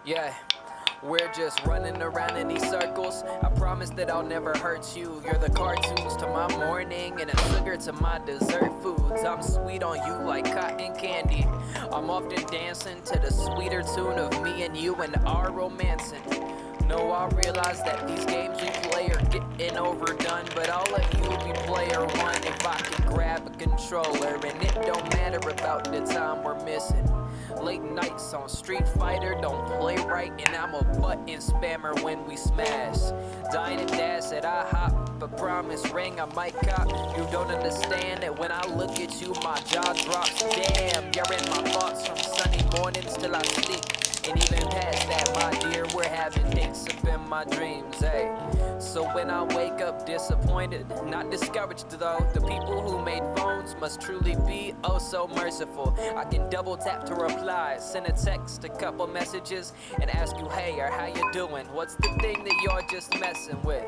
Yeah, we're just running around in these circles. I promise that I'll never hurt you. You're the cartoons to my morning and a sugar to my dessert foods. I'm sweet on you like cotton candy. I'm often dancing to the sweeter tune of me and you and our romancing. No, I realize that these games we play are getting overdone, but I'll let you be player one if I can grab a controller. And it don't matter about the time we're missing. Late nights on Street Fighter don't play right, and I'm a button spammer when we smash. Dine and dash at IHOP, a promise ring I might cop. You don't understand that when I look at you my jaw drops. Damn, you're in my thoughts from sunny mornings till I sleep. And even past that, my dear, we're having dates up in my dreams, hey. So when I wake up disappointed, not discouraged though, the people who made phones must truly be oh so merciful. I can double tap to reply, send a text, a couple messages, and ask you hey or how you doing. What's the thing that you're just messing with?